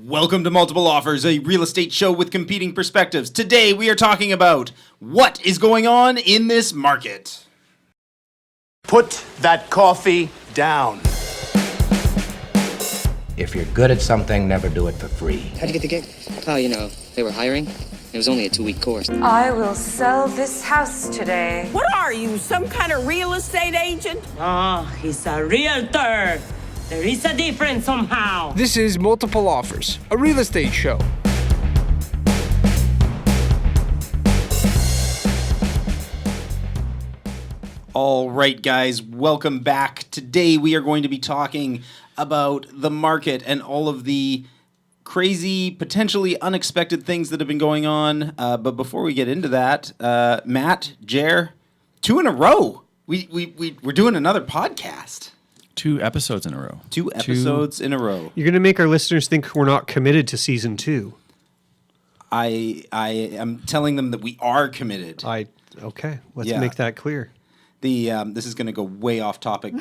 Welcome to Multiple Offers, a real estate show with competing perspectives. Today we are talking about what is going on in this market. Put that coffee down. If you're good at something, never do it for free. How'd you get the gig? Oh, they were hiring. It was only a 2-week course. I will sell this house today. What are you, some kind of real estate agent? Oh, he's a realtor. There is a difference somehow. This is Multiple Offers, a real estate show. All right, guys, welcome back. Today we are going to be talking about the market and all of the crazy, potentially unexpected things that have been going on. But before we get into that, Matt, Jer, 2 in a row. We're doing another podcast. 2 episodes in a row. 2 episodes in a row. You're going to make our listeners think we're not committed to season 2. I am telling them that we are committed. Okay, let's make that clear. This is going to go way off topic,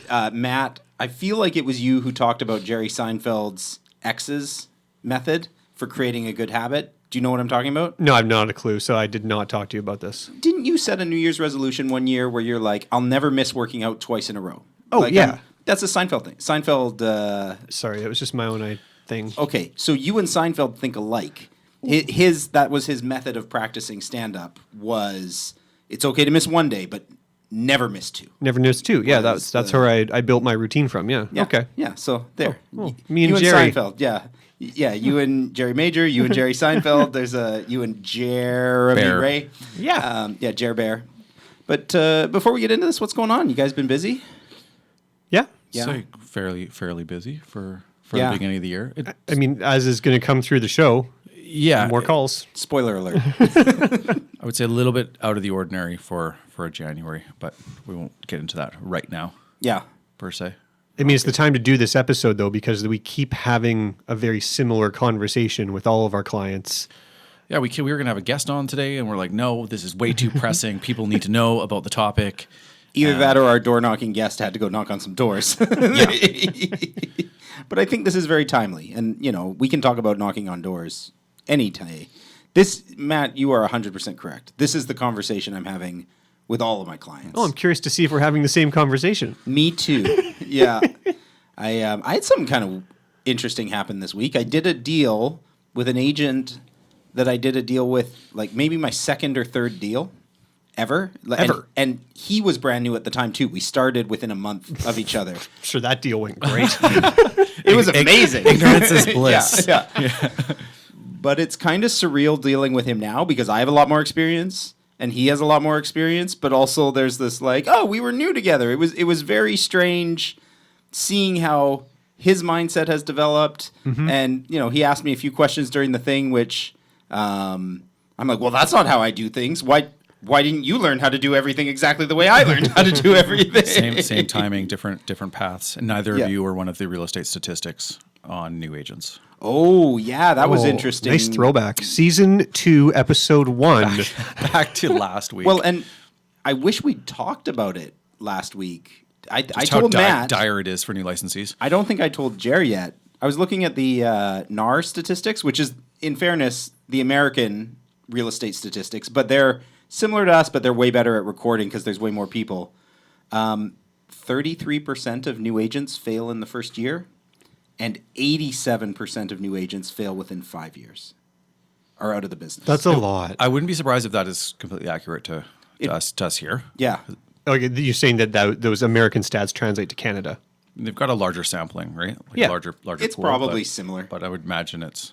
but Matt, I feel like it was you who talked about Jerry Seinfeld's X's method for creating a good habit. Do you know what I'm talking about? No, I've not a clue, so I did not talk to you about this. Didn't you set a New Year's resolution one year where you're like, I'll never miss working out twice in a row? Oh, yeah. That's a Seinfeld thing. Seinfeld... Sorry, it was just my own thing. Okay, so you and Seinfeld think alike. That was his method of practicing stand-up was, it's okay to miss one day, but never miss 2. Never miss 2. Yeah, that's where I built my routine from. Yeah. Okay. Yeah. So there. Oh, me and you Jerry. And Seinfeld. Yeah. Yeah. You and Jerry Major. You and Jerry Seinfeld. There's you and Jeremy Bear. Ray. Yeah. Jer Bear. But before we get into this, what's going on? You guys been busy? Yeah. Yeah. So fairly busy for Yeah. the beginning of the year. I mean, as is going to come through the show. Yeah. More calls. Spoiler alert. I would say a little bit out of the ordinary for a January, but we won't get into that right now, Yeah. per se. I mean, it's the time to do this episode, though, because we keep having a very similar conversation with all of our clients. Yeah, we were going to have a guest on today, and we're like, no, this is way too pressing. People need to know about the topic. Either that or our door knocking guest had to go knock on some doors. Yeah. But I think this is very timely. And, we can talk about knocking on doors any day. This, Matt, you are 100% correct. This is the conversation I'm having with all of my clients. Oh, I'm curious to see if we're having the same conversation. Me too. Yeah. I had something kind of interesting happen this week. I did a deal with an agent that I did a deal with, like maybe my second or third deal ever. And he was brand new at the time too. We started within a month of each other. Sure, that deal went great. It was amazing. Ignorance is bliss. Yeah. But it's kind of surreal dealing with him now because I have a lot more experience and he has a lot more experience. But also there's this like, oh, we were new together. It was very strange seeing how his mindset has developed. Mm-hmm. And, he asked me a few questions during the thing, which I'm like, well, that's not how I do things. Why didn't you learn how to do everything exactly the way I learned how to do everything? Same timing, different paths. And neither of you are one of the real estate statistics on new agents. Oh, yeah, that was interesting. Nice throwback. Season 2, episode 1. Back to last week. Well, and I wish we'd talked about it last week. I how told Matt. dire it is for new licensees. I don't think I told Jerry yet. I was looking at the NAR statistics, which is, in fairness, the American real estate statistics, but they're similar to us, but they're way better at recording because there's way more people. 33% of new agents fail in the first year, and 87% of new agents fail within 5 years, are out of the business. That's a lot. I wouldn't be surprised if that is completely accurate to us here. Yeah. Okay, you're saying that those American stats translate to Canada. They've got a larger sampling, right? Like Yeah. larger It's pool, probably similar. But I would imagine it's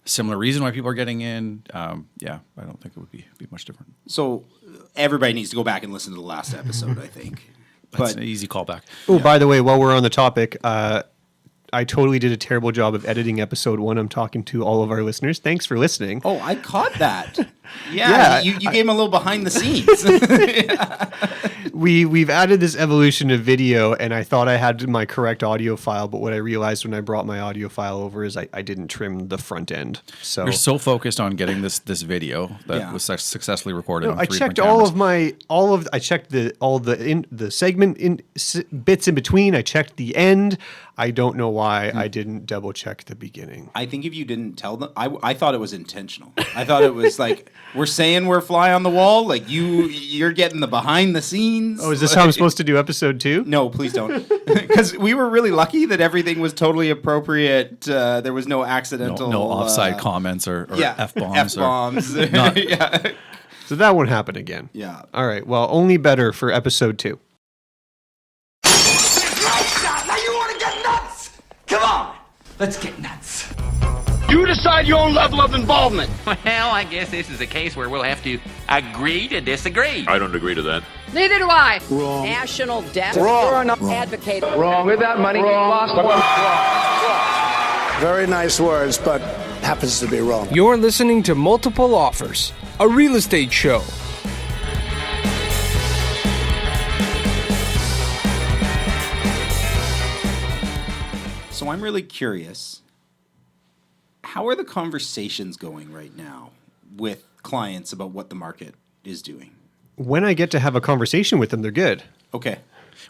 a similar reason why people are getting in. Yeah, I don't think it would be much different. So everybody needs to go back and listen to the last episode, I think. That's an easy callback. Oh, by the way, while we're on the topic, I totally did a terrible job of editing episode 1. I'm talking to all of our listeners. Thanks for listening. Oh, I caught that. Yeah, you gave him a little behind the scenes. We've added this evolution of video, and I thought I had my correct audio file, but what I realized when I brought my audio file over is I didn't trim the front end. So You're so focused on getting this video that was successfully recorded. On I three checked different cameras. I checked the segment bits in between. I checked the end. I don't know why I didn't double check the beginning. I think if you didn't tell them, I thought it was intentional. I thought it was like, we're saying we're fly on the wall. Like you're getting the behind the scenes. Oh, is this how I'm supposed to do episode 2? No, please don't. Because we were really lucky that everything was totally appropriate. There was no accidental... No offside comments or F-bombs. F-bombs. Yeah. So that won't happen again. Yeah. All right. Well, only better for episode 2. Now you want to get nuts? Come on, let's get nuts. You decide your own level of involvement. Well, I guess this is a case where we'll have to agree to disagree. I don't agree to that. Neither do I. Wrong. National debt. Wrong. You're not advocating. Wrong. With that money, lost one. Very nice words, but happens to be wrong. You're listening to Multiple Offers, a real estate show. So I'm really curious. How are the conversations going right now with clients about what the market is doing? When I get to have a conversation with them, they're good. Okay.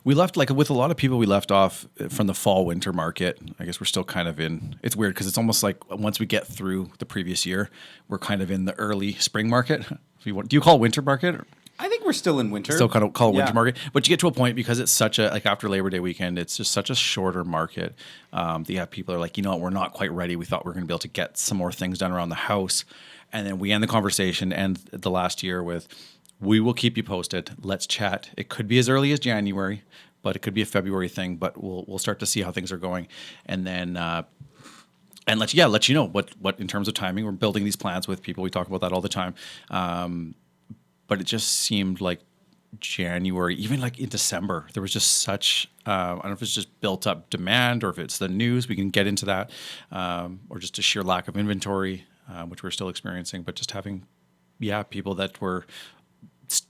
We left, like with a lot of people, we left off from the fall-winter market. I guess we're still kind of in, it's weird because it's almost like once we get through the previous year, we're kind of in the early spring market. Do you call it winter market? I think we're still in winter. Still kind of call it winter market. But you get to a point because it's such a, like after Labor Day weekend, it's just such a shorter market. You have people are like, you know what, we're not quite ready. We thought we were going to be able to get some more things done around the house. And then we end the conversation and the last year with, we will keep you posted. Let's chat. It could be as early as January, but it could be a February thing. But we'll start to see how things are going, and then and let you know what in terms of timing. We're building these plans with people. We talk about that all the time. But it just seemed like January, even like in December, there was just such I don't know if it's just built up demand or if it's the news. We can get into that, or just a sheer lack of inventory, which we're still experiencing. But just having people that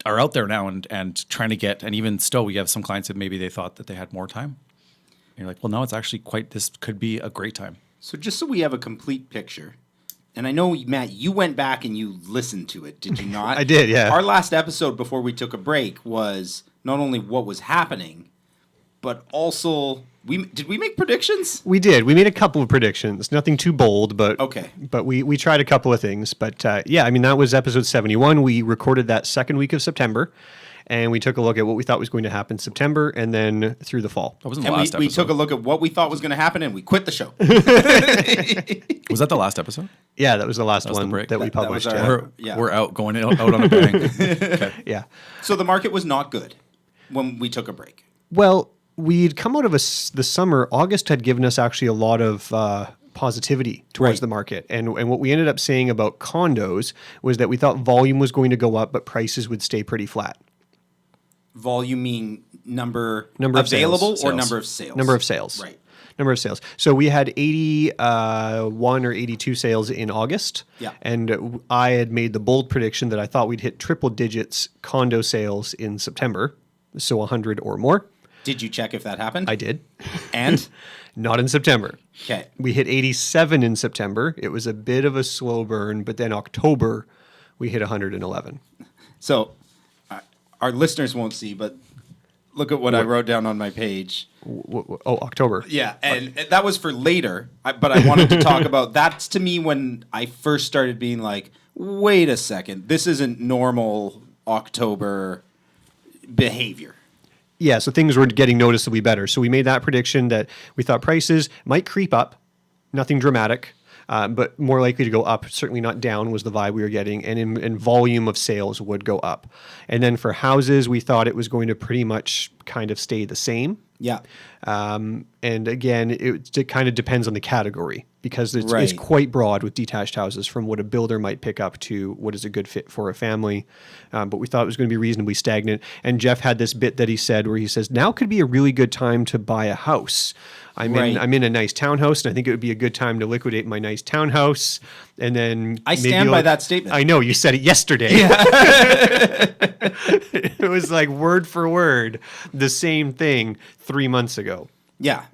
are out there now and trying to get, and even still we have some clients that maybe they thought that they had more time. And you're like, well, no, it's actually this could be a great time. So just so we have a complete picture, and I know, Matt, you went back and you listened to it, did you not? I did, yeah. Our last episode before we took a break was not only what was happening, but also, did we make predictions? We did. We made a couple of predictions. Nothing too bold, but okay. But we tried a couple of things. But I mean, that was episode 71. We recorded that second week of September, and we took a look at what we thought was going to happen in September and then through the fall. That wasn't the last episode. We took a look at what we thought was going to happen, and we quit the show. Was that the last episode? Yeah, that was the last one that we published. We're out going out on a bang. Okay. Yeah. So the market was not good when we took a break. Well, we'd come out of the summer. August had given us actually a lot of positivity towards the market. And what we ended up saying about condos was that we thought volume was going to go up, but prices would stay pretty flat. Volume mean number available sales. Or number of sales? Number of sales. Right. Number of sales. So we had 81 or 82 sales in August. Yeah. And I had made the bold prediction that I thought we'd hit triple digits condo sales in September. So 100 or more. Did you check if that happened? I did. And? Not in September. Okay. We hit 87 in September. It was a bit of a slow burn, but then October, we hit 111. So our listeners won't see, but look at what I wrote down on my page. October. Yeah, and that was for later, but I wanted to talk about, that's to me when I first started being like, wait a second, this isn't normal October behavior. Yeah, so things were getting noticeably better. So we made that prediction that we thought prices might creep up, nothing dramatic, but more likely to go up. Certainly not down was the vibe we were getting, and in volume of sales would go up. And then for houses, we thought it was going to pretty much kind of stay the same. Yeah. And again, it kind of depends on the category because it's Right. quite broad with detached houses from what a builder might pick up to what is a good fit for a family. But we thought it was going to be reasonably stagnant. And Jeff had this bit that he said where he says, now could be a really good time to buy a house. I'm in a nice townhouse, and I think it would be a good time to liquidate my nice townhouse. And then I stand by that statement. I know you said it yesterday. It was like word for word the same thing 3 months ago. Yeah.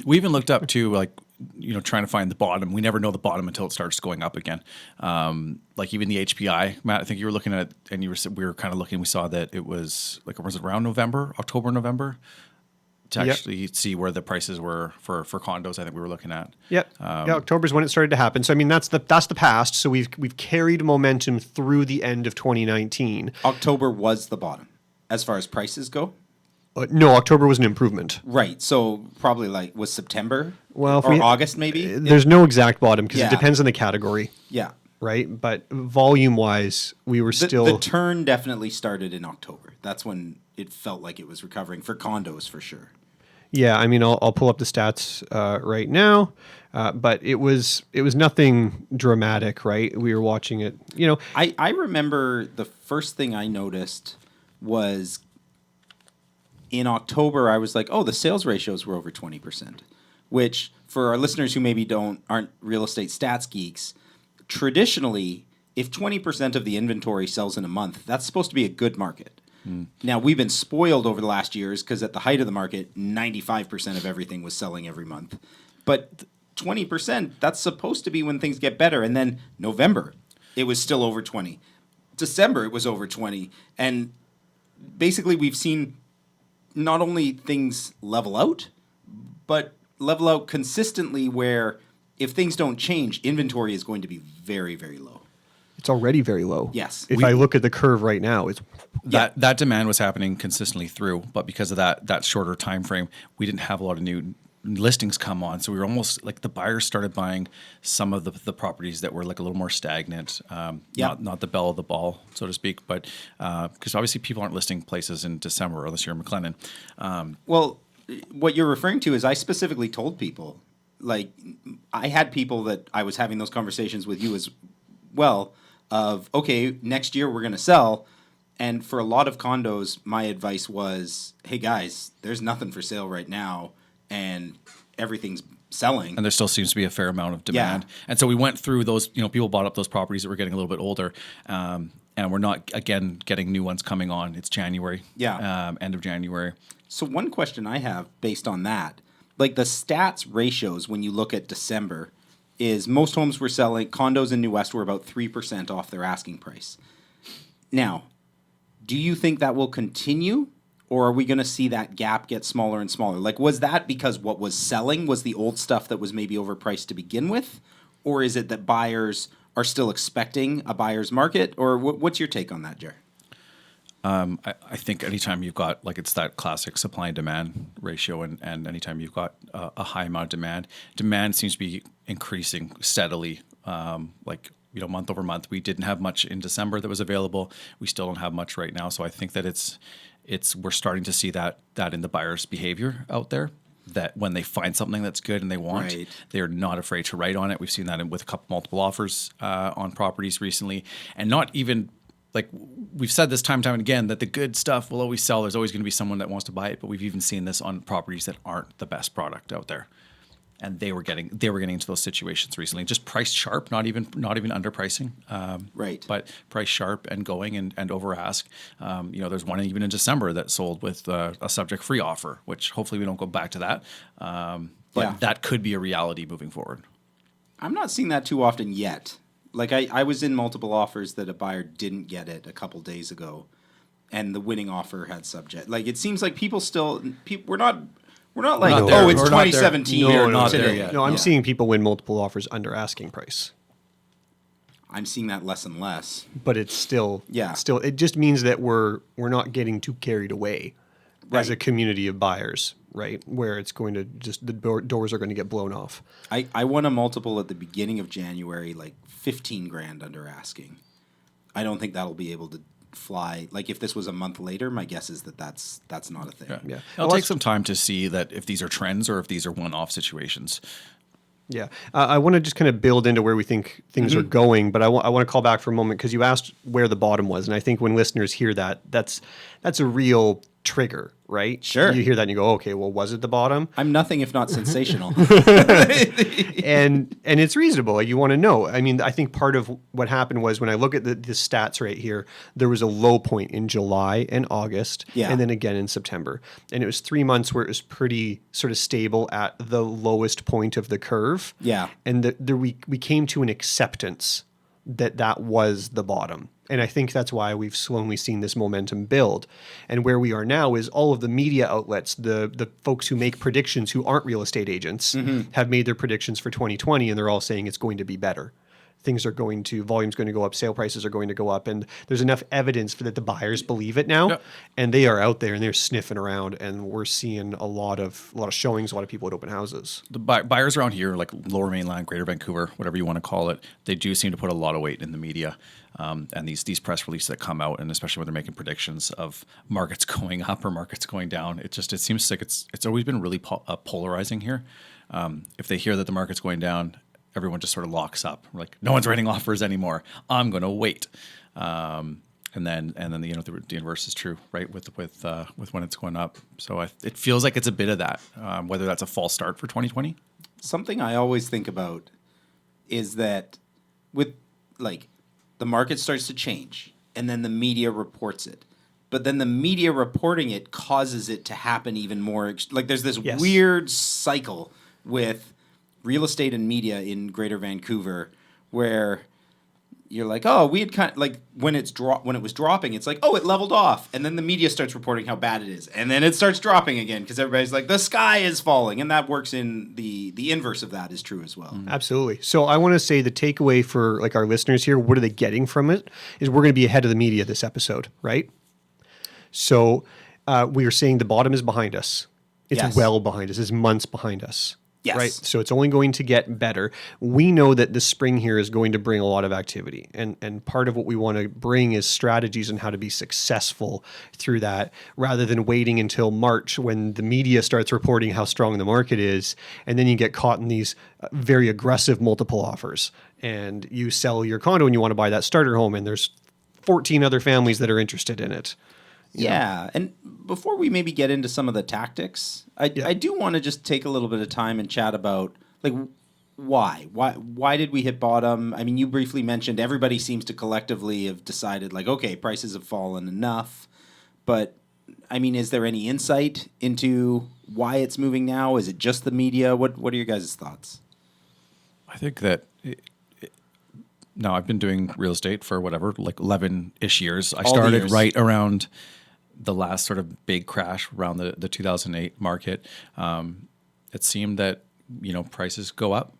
We even looked up to trying to find the bottom. We never know the bottom until it starts going up again. Like even the HPI, Matt, I think you were looking at it, and we were kind of looking. We saw that it was around October, November, to actually see where the prices were for condos. I think we were looking at. Yep. October is when it started to happen. So I mean, that's the past. So we've carried momentum through the end of 2019. October was the bottom as far as prices go. No, October was an improvement. Right. So probably was September or August maybe? There's no exact bottom because it depends on the category. Yeah. Right. But volume-wise, we were still... The turn definitely started in October. That's when it felt like it was recovering for condos for sure. Yeah. I mean, I'll pull up the stats right now. But it was nothing dramatic, right? We were watching it, I remember the first thing I noticed was... in October, I was like, oh, the sales ratios were over 20%, which for our listeners who maybe aren't real estate stats geeks, traditionally, if 20% of the inventory sells in a month, that's supposed to be a good market. Now, we've been spoiled over the last years because at the height of the market, 95% of everything was selling every month. But 20%, that's supposed to be when things get better. And then November, it was still over 20. December, it was over 20. And basically, we've seen... not only things level out, but level out consistently where if things don't change, inventory is going to be very, very low. It's already very low. Yes. If I look at the curve right now, it's... That demand was happening consistently through, but because of that shorter time frame, we didn't have a lot of new listings come on. So we were almost like the buyers started buying some of the properties that were like a little more stagnant, not the belle of the ball, so to speak. But because obviously people aren't listing places in December unless you're in McLennan. Well, what you're referring to is I specifically told people, like I had people that I was having those conversations with you as well of, okay, next year we're going to sell. And for a lot of condos, my advice was, hey guys, there's nothing for sale right now. And everything's selling. And there still seems to be a fair amount of demand. Yeah. And so we went through those, people bought up those properties that were getting a little bit older. And we're not, again, getting new ones coming on. It's January. Yeah. End of January. So one question I have based on that, like the stats ratios when you look at December is most homes were selling, condos in New West were about 3% off their asking price. Now, do you think that will continue? Or are we going to see that gap get smaller and smaller? Like, was that because what was selling was the old stuff that was maybe overpriced to begin with? Or is it that buyers are still expecting a buyer's market? Or what's your take on that, Jer? I think anytime you've got, like, it's that classic supply and demand ratio, and anytime you've got a high amount of demand seems to be increasing steadily, month over month. We didn't have much in December that was available. We still don't have much right now. So I think that we're starting to see that in the buyer's behavior out there, that when they find something that's good and they want, they're not afraid to write on it. We've seen that with a couple multiple offers on properties recently, and not even like we've said this time and again that the good stuff will always sell. There's always going to be someone that wants to buy it, but we've even seen this on properties that aren't the best product out there. And they were getting into those situations recently, just priced sharp, not even underpricing, but price sharp and going and over ask. There's one even in December that sold with a subject free offer, which hopefully we don't go back to that. But that could be a reality moving forward. I'm not seeing that too often yet. Like I was in multiple offers that a buyer didn't get it a couple days ago, and the winning offer had subject. Like it seems like people still we're not like, oh, it's 2017. We're not there yet. No, I'm seeing people win multiple offers under asking price. I'm seeing that less and less. But it's still, it just means that we're not getting too carried away as a community of buyers, right? Where it's going to just, the doors are going to get blown off. I won a multiple at the beginning of January, like 15 grand under asking. I don't think that'll be able to fly. Like if this was a month later, my guess is that that's not a thing. Yeah. It'll take some time to see that if these are trends or if these are one-off situations. Yeah, I want to just kind of build into where we think things are going, but I want to call back for a moment because you asked where the bottom was, and I think when listeners hear that, that's a real trigger, right? Sure. You hear that and you go, okay, well, was it the bottom? I'm nothing if not sensational. and it's reasonable. Like, you want to know. I mean, I think part of what happened was when I look at the stats right here, there was a low point in July and August, and then again in September. And it was 3 months where it was pretty sort of stable at the lowest point of the curve. Yeah. And we came to an acceptance that was the bottom. And I think that's why we've slowly seen this momentum build. And where we are now is all of the media outlets, the folks who make predictions who aren't real estate agents, have made their predictions for 2020, and they're all saying it's going to be better. Volume's going to go up, sale prices are going to go up, and there's enough evidence for that the buyers believe it now, and they are out there and they're sniffing around, and we're seeing a lot of showings, a lot of people at open houses. The buyers around here, like Lower Mainland, Greater Vancouver, whatever you want to call it, they do seem to put a lot of weight in the media, and these press releases that come out, and especially when they're making predictions of markets going up or markets going down, it seems like it's always been really polarizing here. If they hear that the market's going down, everyone just sort of locks up. Like, no one's writing offers anymore. I'm going to wait. And then the inverse is true, right? With when it's going up. So it feels like it's a bit of that. Whether that's a false start for 2020. Something I always think about is that with like the market starts to change, and then the media reports it. But then the media reporting it causes it to happen even more. Like there's this weird cycle with real estate and media in Greater Vancouver where you're like, oh, we had kind of like when it was dropping, it's like, oh, it leveled off, and then the media starts reporting how bad it is, and then it starts dropping again because everybody's like, the sky is falling, and that works in the inverse of that is true as well. Absolutely. So I want to say the takeaway for like our listeners here, what are they getting from it? Is we're going to be ahead of the media this episode, right? So we are saying the bottom is behind us. It's well behind us. It's months behind us. Yes. Right. So it's only going to get better. We know that the spring here is going to bring a lot of activity. And part of what we want to bring is strategies on how to be successful through that rather than waiting until March when the media starts reporting how strong the market is. And then you get caught in these very aggressive multiple offers. And you sell your condo and you want to buy that starter home, and there's 14 other families that are interested in it. Yeah, and before we maybe get into some of the tactics, I do want to just take a little bit of time and chat about like why did we hit bottom? I mean, you briefly mentioned everybody seems to collectively have decided like, okay, prices have fallen enough, but I mean, is there any insight into why it's moving now? Is it just the media? What are your guys' thoughts? I think that. No, I've been doing real estate for whatever, like 11-ish years. I started right around the last sort of big crash around the 2008 market. It seemed that, prices go up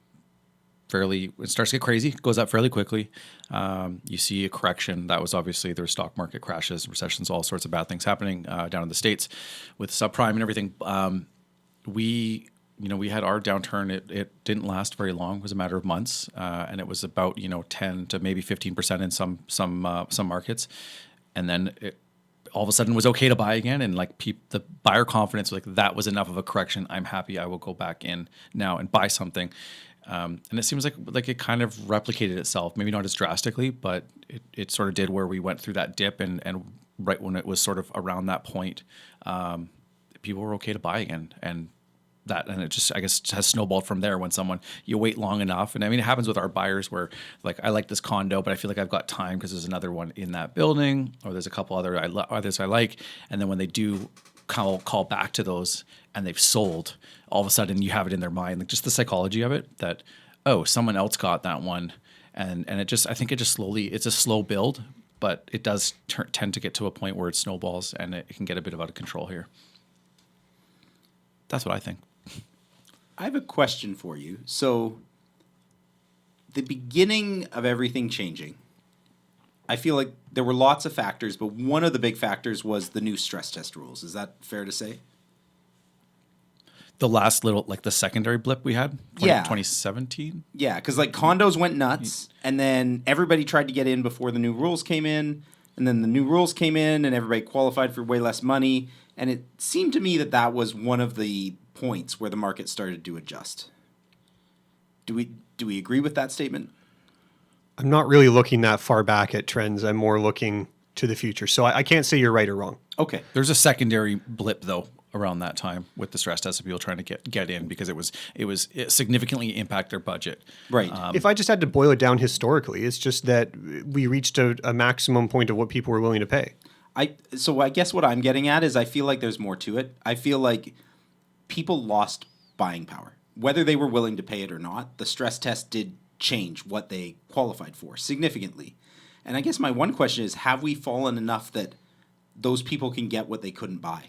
it starts to get crazy, goes up fairly quickly. You see a correction. That was obviously there were stock market crashes, recessions, all sorts of bad things happening down in the States with subprime and everything. We had our downturn. It didn't last very long. It was a matter of months, and it was about 10 to maybe 15% in some markets, and then it all of a sudden was okay to buy again. And like the buyer confidence was like that was enough of a correction. I'm happy. I will go back in now and buy something. And it seems like it kind of replicated itself. Maybe not as drastically, but it sort of did where we went through that dip and right when it was sort of around that point, people were okay to buy again and it just, I guess, has snowballed from there when you wait long enough. And I mean, it happens with our buyers where like, I like this condo, but I feel like I've got time because there's another one in that building or there's a couple others I like. And then when they do call back to those and they've sold, all of a sudden you have it in their mind, like just the psychology of it that, oh, someone else got that one. And I think it just slowly, it's a slow build, but it does tend to get to a point where it snowballs and it can get a bit out of control here. That's what I think. I have a question for you. So, the beginning of everything changing, I feel like there were lots of factors, but one of the big factors was the new stress test rules. Is that fair to say? The last little, like the secondary blip we had? 2017? Yeah, because like condos went nuts, and then everybody tried to get in before the new rules came in. And then the new rules came in and everybody qualified for way less money. And it seemed to me that that was one of the points where the market started to adjust. Do we agree with that statement? I'm not really looking that far back at trends. I'm more looking to the future. So I can't say you're right or wrong. Okay. There's a secondary blip though around that time with the stress test of people trying to get in because it significantly impact their budget. Right. If I just had to boil it down historically, it's just that we reached a maximum point of what people were willing to pay. So I guess what I'm getting at is I feel like there's more to it. I feel like people lost buying power. Whether they were willing to pay it or not, the stress test did change what they qualified for significantly. And I guess my one question is, have we fallen enough that those people can get what they couldn't buy?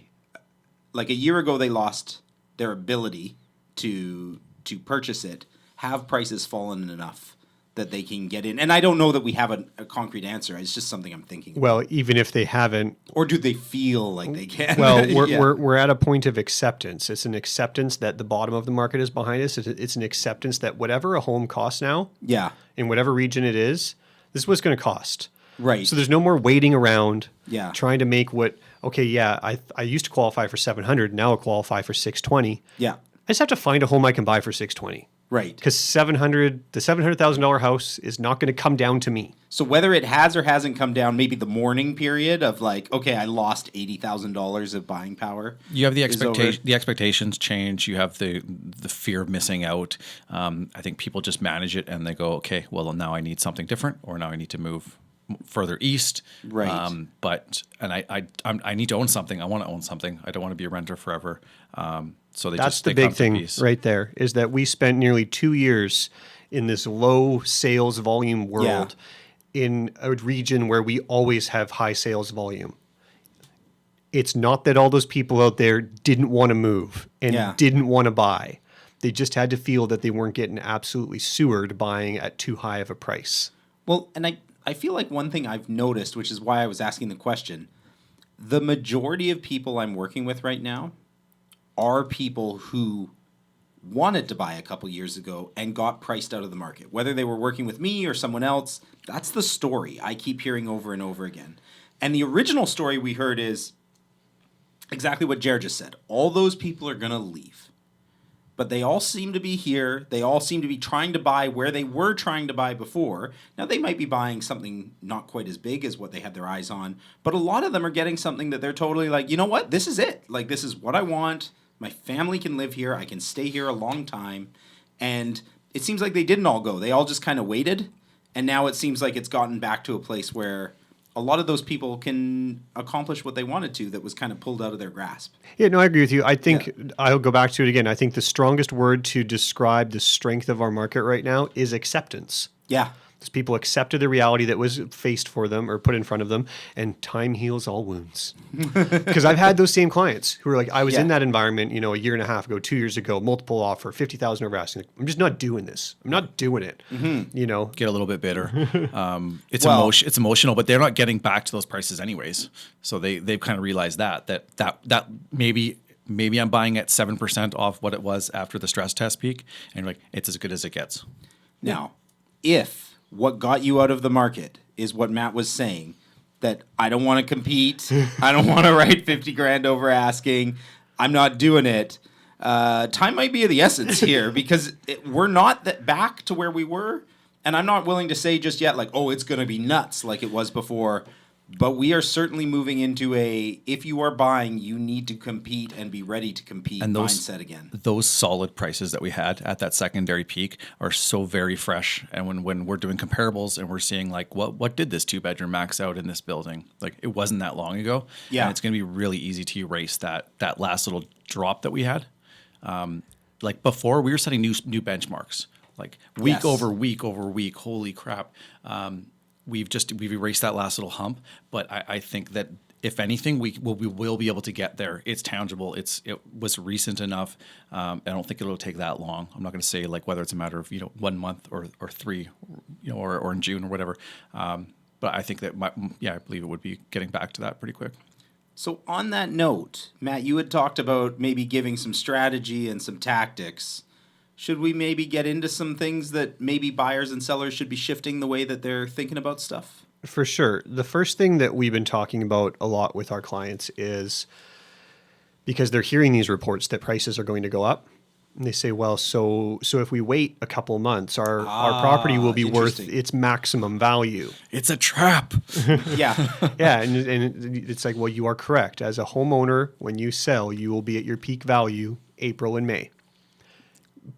Like a year ago, they lost their ability to purchase it. Have prices fallen enough that they can get in? And I don't know that we have a concrete answer. It's just something I'm thinking about. Well, even if they haven't, or do they feel like they can? Well, Yeah. we're at a point of acceptance. It's an acceptance that the bottom of the market is behind us. It's an acceptance that whatever a home costs now, yeah, in whatever region it is, this is what it's going to cost. Right. So there's no more waiting around, Yeah. trying to make I used to qualify for 700, now I qualify for 620. Yeah. I just have to find a home I can buy for 620. Right. Because the $700,000 house is not going to come down to me. So whether it has or hasn't come down, maybe the mourning period of like, okay, I lost $80,000 of buying power. You have the is over. expectation. The expectations change. You have the fear of missing out. I think people just manage it and they go, okay, well now I need something different, or now I need to move further east. Right. I need to own something. I want to own something. I don't want to be a renter forever. So That's the big thing right there, is that we spent nearly 2 years in this low sales volume world in a region where we always have high sales volume. It's not that all those people out there didn't want to move and didn't want to buy. They just had to feel that they weren't getting absolutely sewered buying at too high of a price. Well, and I feel like one thing I've noticed, which is why I was asking the question, the majority of people I'm working with right now are people who wanted to buy a couple years ago and got priced out of the market. Whether they were working with me or someone else, that's the story I keep hearing over and over again. And the original story we heard is exactly what Jared just said. All those people are going to leave. But they all seem to be here. They all seem to be trying to buy where they were trying to buy before. Now, they might be buying something not quite as big as what they had their eyes on, but a lot of them are getting something that they're totally like, you know what? This is it. Like, this is what I want. My family can live here. I can stay here a long time. And it seems like they didn't all go. They all just kind of waited. And now it seems like it's gotten back to a place where a lot of those people can accomplish what they wanted to that was kind of pulled out of their grasp. Yeah, no, I agree with you. I think I'll go back to it again. I think the strongest word to describe the strength of our market right now is acceptance. Yeah. Because people accepted the reality that was faced for them or put in front of them, and time heals all wounds. Because I've had those same clients who are like, I was in that environment, a year and a half ago, 2 years ago, multiple offer, 50,000 over asking. I'm just not doing this. I'm not doing it. Mm-hmm. Get a little bit bitter. It's emotional, but they're not getting back to those prices anyways. So they've kind of realized that maybe I'm buying at 7% off what it was after the stress test peak, and you're like, it's as good as it gets. Now, if what got you out of the market is what Matt was saying, that I don't want to compete, I don't want to write 50 grand over asking, I'm not doing it. Time might be of the essence here because we're not back to where we were. And I'm not willing to say just yet, like, oh, it's going to be nuts like it was before. But we are certainly moving into if you are buying, you need to compete and be ready to compete mindset again. Those solid prices that we had at that secondary peak are so very fresh. And when we're doing comparables and we're seeing like, what did this 2-bedroom max out in this building? Like, it wasn't that long ago. Yeah. And it's going to be really easy to erase that last little drop that we had. Like before, we were setting new benchmarks, like week over week over week. Holy crap. We've erased that last little hump, but I think that if anything, we will be able to get there. It's tangible. It was recent enough. I don't think it'll take that long. I'm not going to say like whether it's a matter of 1 month or 3, or in June or whatever. But I think that I believe it would be getting back to that pretty quick. So on that note, Matt, you had talked about maybe giving some strategy and some tactics. Should we maybe get into some things that maybe buyers and sellers should be shifting the way that they're thinking about stuff? For sure. The first thing that we've been talking about a lot with our clients is because they're hearing these reports that prices are going to go up. And they say, well, so if we wait a couple of months, our property will be worth its maximum value. It's a trap. Yeah. Yeah, and it's like, well, you are correct. As a homeowner, when you sell, you will be at your peak value April and May.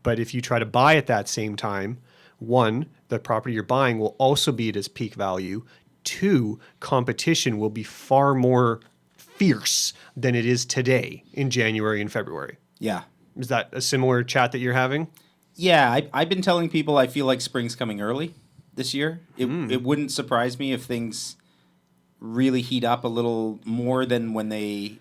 But if you try to buy at that same time, one, the property you're buying will also be at its peak value. Two, competition will be far more fierce than it is today in January and February. Yeah. Is that a similar chat that you're having? Yeah, I've been telling people I feel like spring's coming early this year. It wouldn't surprise me if things really heat up a little more than when they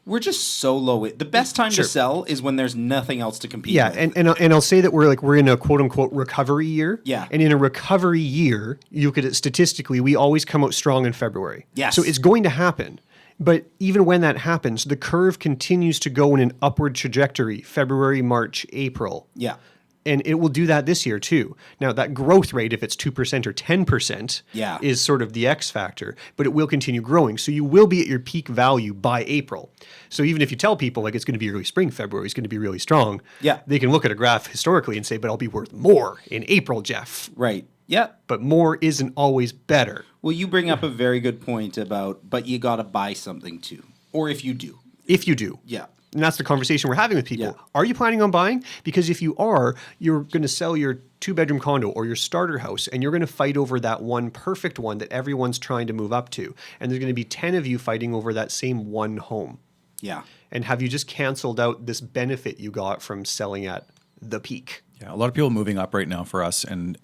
we're just so low. The best time to sell is when there's nothing else to compete with. and I'll say that we're in a quote unquote recovery year. Yeah. And in a recovery year, you could statistically we always come out strong in February. Yes. So it's going to happen. But even when that happens, the curve continues to go in an upward trajectory, February, March, April. Yeah. And it will do that this year too. Now, that growth rate, if it's 2% or 10%, is sort of the X factor, but it will continue growing. So you will be at your peak value by April. So even if you tell people like it's going to be early spring, February is going to be really strong, they can look at a graph historically and say, but I'll be worth more in April, Jeff. Right. Yeah. But more isn't always better. Well, you bring up a very good point about, but you got to buy something too. Or if you do. If you do. Yeah. And that's the conversation we're having with people. Yeah. Are you planning on buying? Because if you are, you're going to sell your 2-bedroom condo or your starter house, and you're going to fight over that one perfect one that everyone's trying to move up to. And there's going to be 10 of you fighting over that same one home. Yeah. And have you just canceled out this benefit you got from selling at the peak? Yeah, a lot of people moving up right now for us and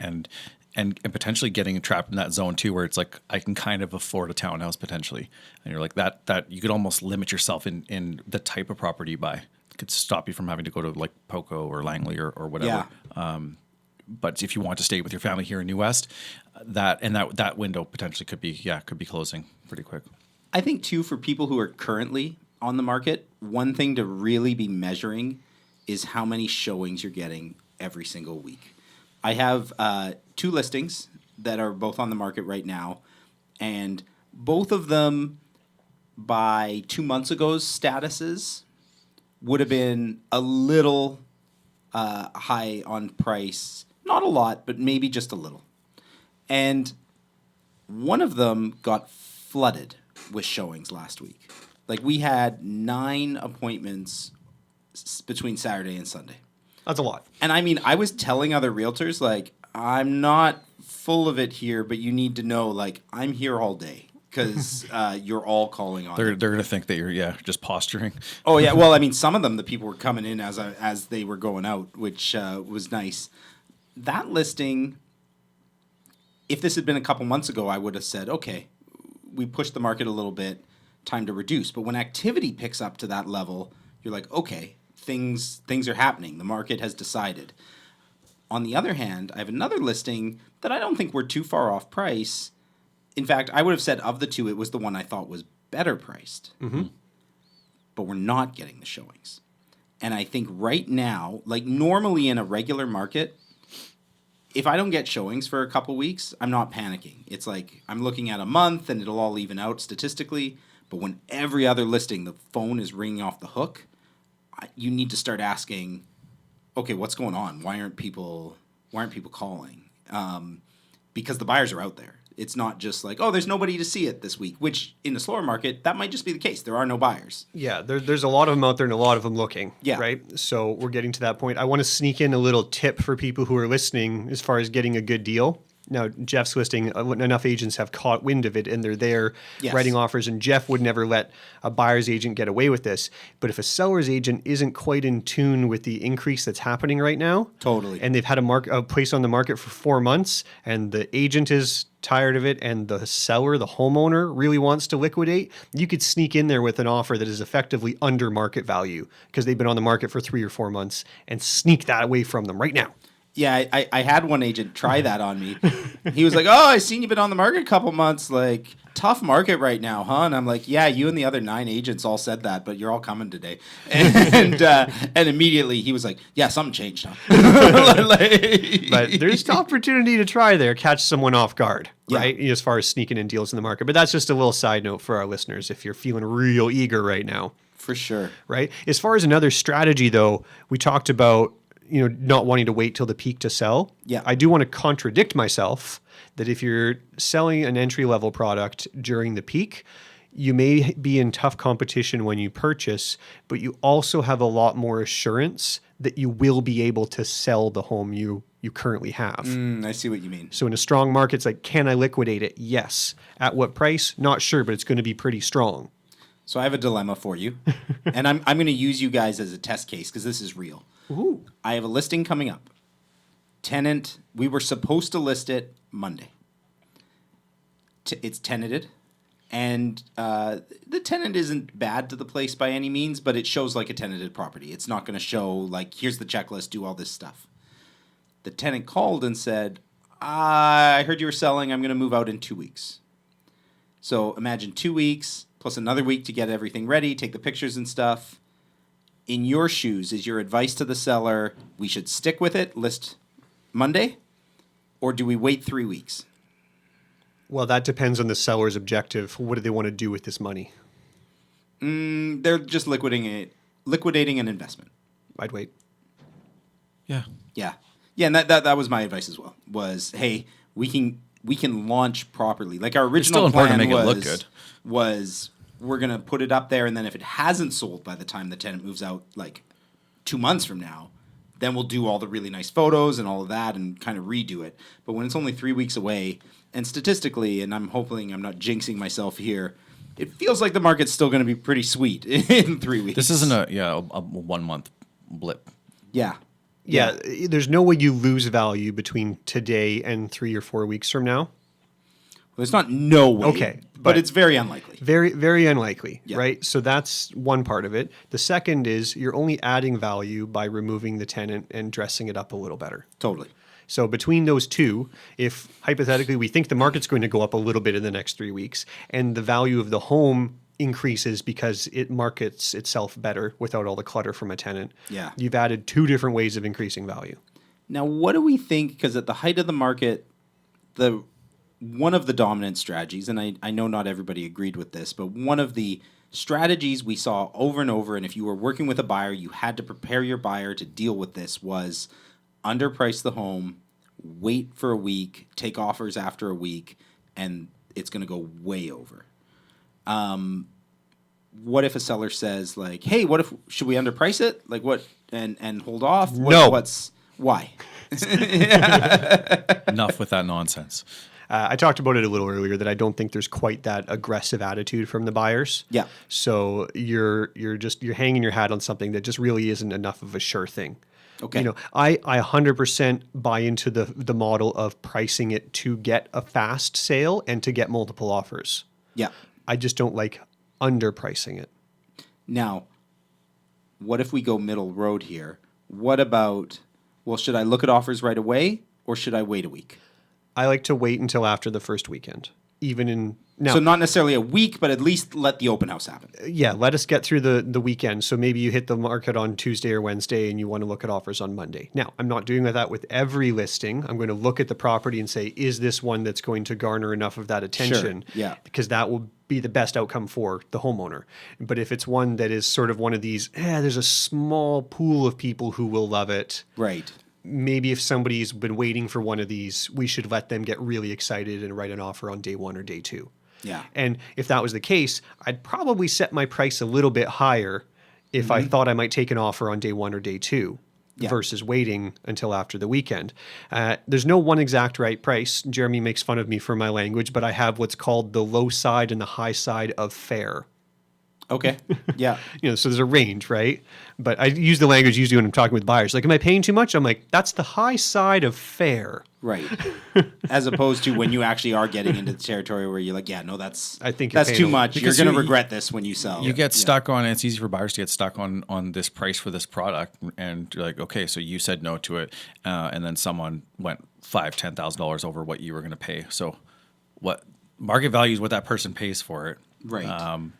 potentially getting trapped in that zone too, where it's like I can kind of afford a townhouse potentially, and you're like that you could almost limit yourself in the type of property you buy. It could stop you from having to go to like Poco or Langley or whatever. Yeah. But if you want to stay with your family here in New West, that window potentially could be closing pretty quick. I think too, for people who are currently on the market, one thing to really be measuring is how many showings you're getting every single week. I have 2 listings that are both on the market right now, and both of them by 2 months ago's statuses would have been a little high on price. Not a lot, but maybe just a little. And one of them got flooded with showings last week. Like, we had 9 appointments between Saturday and Sunday. That's a lot. And I mean, I was telling other realtors, like, I'm not full of it here, but you need to know, like, I'm here all day because you're all calling on. They're going to think that you're just posturing. Oh yeah, well, I mean, some of them, the people were coming in as they were going out, which was nice. That listing, if this had been a couple months ago, I would have said, okay, we pushed the market a little bit, time to reduce. But when activity picks up to that level, you're like, okay. Things are happening. The market has decided. On the other hand, I have another listing that I don't think we're too far off price. In fact, I would have said of the 2, it was the one I thought was better priced. Mm-hmm. But we're not getting the showings. And I think right now, like normally in a regular market, if I don't get showings for a couple weeks, I'm not panicking. It's like I'm looking at a month and it'll all even out statistically. But when every other listing, the phone is ringing off the hook, you need to start asking, okay, what's going on? Why aren't people calling? Because the buyers are out there. It's not just like, oh, there's nobody to see it this week, which in the slower market, that might just be the case. There are no buyers. Yeah, there's a lot of them out there and a lot of them looking. Yeah. Right? So we're getting to that point. I want to sneak in a little tip for people who are listening as far as getting a good deal. Now, Jeff's listing, enough agents have caught wind of it and they're there writing offers, and Jeff would never let a buyer's agent get away with this. But if a seller's agent isn't quite in tune with the increase that's happening right now, totally, and they've had a place on the market for 4 months and the agent is tired of it and the seller, the homeowner, really wants to liquidate, you could sneak in there with an offer that is effectively under market value because they've been on the market for 3 or 4 months and sneak that away from them right now. Yeah, I had one agent try that on me. He was like, "Oh, I seen you been on the market a couple months. Like, tough market right now, huh?" And I'm like, "Yeah, you and the other 9 agents all said that, but you're all coming today." And immediately he was like, "Yeah, something changed, huh?" But there's opportunity to try there, catch someone off guard, Yeah. right? As far as sneaking in deals in the market. But that's just a little side note for our listeners if you're feeling real eager right now. For sure. Right? As far as another strategy, though, we talked about not wanting to wait till the peak to sell. Yeah. I do want to contradict myself that if you're selling an entry-level product during the peak, you may be in tough competition when you purchase, but you also have a lot more assurance that you will be able to sell the home you currently have. I see what you mean. So in a strong market, it's like, can I liquidate it? Yes. At what price? Not sure, but it's going to be pretty strong. So I have a dilemma for you, and I'm going to use you guys as a test case because this is real. Ooh. I have a listing coming up. Tenant, we were supposed to list it Monday. It's tenanted, and the tenant isn't bad to the place by any means, but it shows like a tenanted property. It's not going to show like, here's the checklist, do all this stuff. The tenant called and said, I heard you were selling, I'm going to move out in 2 weeks. So imagine 2 weeks plus another week to get everything ready, take the pictures and stuff. In your shoes, is your advice to the seller, we should stick with it, list Monday, or do we wait 3 weeks? Well, that depends on the seller's objective. What do they want to do with this money? They're just liquidating an investment. I'd wait. Yeah. Yeah, and that was my advice as well. Was, hey, we can launch properly. Like our original still important plan to make it look good. was we're gonna put it up there, and then if it hasn't sold by the time the tenant moves out, like 2 months from now, then we'll do all the really nice photos and all of that and kind of redo it. But when it's only 3 weeks away, and statistically, and I'm hoping I'm not jinxing myself here, it feels like the market's still going to be pretty sweet in 3 weeks. This isn't a 1 month blip. Yeah. Yeah, there's no way you lose value between today and 3 or 4 weeks from now. There's not no way. Okay, but it's very unlikely. Very, very unlikely, Yeah. right? So that's one part of it. The second is you're only adding value by removing the tenant and dressing it up a little better. Totally. So between those two, if hypothetically we think the market's going to go up a little bit in the next 3 weeks and the value of the home increases because it markets itself better without all the clutter from a tenant, Yeah. you've added 2 different ways of increasing value. Now, what do we think? Because at the height of the market, one of the dominant strategies, and I know not everybody agreed with this, but one of the strategies we saw over and over, and if you were working with a buyer, you had to prepare your buyer to deal with this, was underprice the home, wait for a week, take offers after a week, and it's going to go way over. What if a seller says like, "Hey, should we underprice it? Like what and hold off?" No. Why? Enough with that nonsense. I talked about it a little earlier that I don't think there's quite that aggressive attitude from the buyers. Yeah. So you're hanging your hat on something that just really isn't enough of a sure thing. Okay. I 100% buy into the model of pricing it to get a fast sale and to get multiple offers. Yeah. I just don't like underpricing it. Now, what if we go middle road here? What about, well, should I look at offers right away or should I wait a week? I like to wait until after the first weekend, even in now. So not necessarily a week, but at least let the open house happen. Yeah, let us get through the weekend. So maybe you hit the market on Tuesday or Wednesday and you want to look at offers on Monday. Now, I'm not doing that with every listing. I'm going to look at the property and say, is this one that's going to garner enough of that attention? Sure, yeah. Because that will be the best outcome for the homeowner. But if it's one that is sort of one of these, there's a small pool of people who will love it. Right. Maybe if somebody's been waiting for one of these, we should let them get really excited and write an offer on day 1 or day 2. Yeah. And if that was the case, I'd probably set my price a little bit higher if I thought I might take an offer on day 1 or day 2 versus waiting until after the weekend. There's no one exact right price. Jeremy makes fun of me for my language, but I have what's called the low side and the high side of fair. Okay. Yeah. So there's a range, right? But I use the language usually when I'm talking with buyers. Like, am I paying too much? I'm like, that's the high side of fair. Right. As opposed to when you actually are getting into the territory where you're like, yeah, no, that's I think you're that's paying too a- much. You're because going to you- regret this when you sell. You get stuck on. It's easy for buyers to get stuck on this price for this product, and you're like, okay, so you said no to it, and then someone went $5,000-$10,000 over what you were going to pay. So, what market value is what that person pays for it, Right.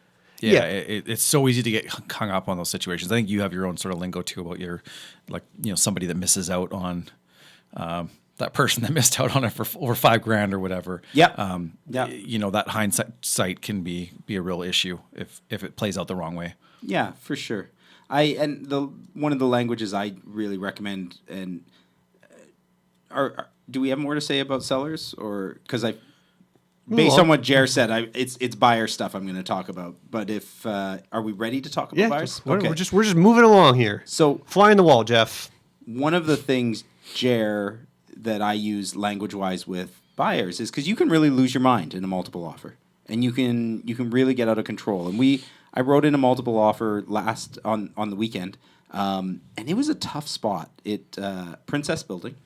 Yeah. It's so easy to get hung up on those situations. I think you have your own sort of lingo too about your, somebody that misses out on. That person that missed out on it for over $5,000 or whatever. Yeah. That hindsight can be a real issue if it plays out the wrong way. Yeah, for sure. One of the languages I really recommend, and do we have more to say about sellers, or because based on what Jer said, it's buyer stuff I'm going to talk about. But if are we ready to talk about buyers? We're just moving along here. So fly in the wall, Jeff. One of the things, Jer, that I use language-wise with buyers is because you can really lose your mind in a multiple offer, and you can really get out of control. And I wrote in a multiple offer last on the weekend, and it was a tough spot. Princess Building,